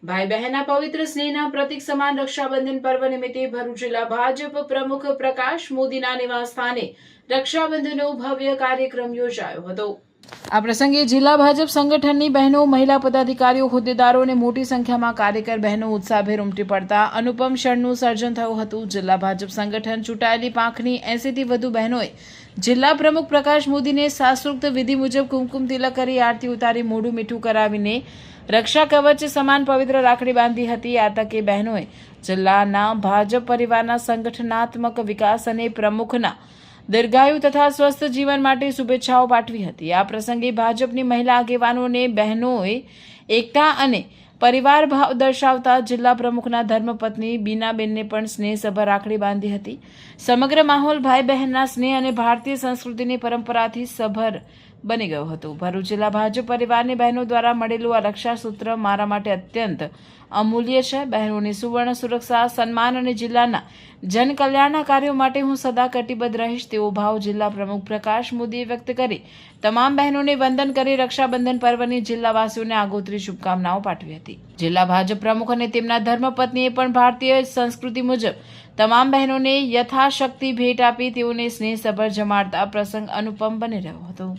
ભાઈ બહેનના પવિત્ર સ્નેહના પ્રતીક સમાન રક્ષાબંધન પર્વ નિમિત્તે ભરૂચ જિલ્લા ભાજપ પ્રમુખ પ્રકાશ મોદીના નિવાસ સ્થાને રક્ષાબંધનનો ભવ્ય કાર્યક્રમ યોજાયો હતો। આ પ્રસંગે જિલ્લા ભાજપ સંગઠનની બહેનો, મહિલા પદાધિકારીઓ, હોદ્દેદારો અને મોટી સંખ્યામાં કાર્યકર બહેનો ઉત્સાહભેર ઉમટી પડતા અનુપમ ક્ષણનું સર્જન થયું હતું। જિલ્લા ભાજપ સંગઠન ચૂંટાયેલી પાંખની 80થી વધુ બહેનોએ જિલ્લા પ્રમુખ પ્રકાશ મોદીને શાસ્ત્રોક્ત વિધિ મુજબ કુમકુમ તિલક કરી આરતી ઉતારી મોઢું મીઠું કરાવીને રક્ષા કવચ સમાન પવિત્ર રાખડી બાંધી હતી। આ તકે બહેનોએ જિલ્લાના ભાજપ પરિવારના સંગઠનાત્મક વિકાસ અને પ્રમુખના દીર્ઘાયુ તથા સ્વસ્થ જીવન માટે શુભેચ્છાઓ પાઠવી હતી। આ પ્રસંગે ભાજપની મહિલા આગેવાનો અને બહેનોએ એકતા અને પરિવાર ભાવ દર્શાવતા જિલ્લા પ્રમુખના ધર્મપત્ની બીનાબેનને પણ સ્નેહસભર રાખડી બાંધી હતી। સમગ્ર માહોલ ભાઈ બહેનના સ્નેહ અને ભારતીય સંસ્કૃતિની પરંપરાથી સભર બની ગયો હતો। ભરૂચ જિલ્લા ભાજપ પરિવારની બહેનો દ્વારા મળેલું આ રક્ષાસૂત્ર મારા માટે અત્યંત અમૂલ્ય છે। બહેનોની સુવર્ણ સુરક્ષા, સન્માન અને જિલ્લાના જનકલ્યાણના કાર્યો માટે હું સદા કટિબદ્ધ રહીશ તેવો ભાવ જિલ્લા પ્રમુખ પ્રકાશ મોદીએ વ્યક્ત કરી તમામ બહેનોને વંદન કરી રક્ષાબંધન પર્વની જિલ્લાવાસીઓને આગોતરી શુભકામનાઓ પાઠવી હતી। જિલ્લા ભાજપ પ્રમુખ અને તેમના ધર્મપત્નીએ પણ ભારતીય સંસ્કૃતિ મુજબ તમામ બહેનોને યથાશક્તિ ભેટ આપી તેઓને સ્નેહસભર જમાડતા પ્રસંગ અનુપમ બની રહ્યો હતો।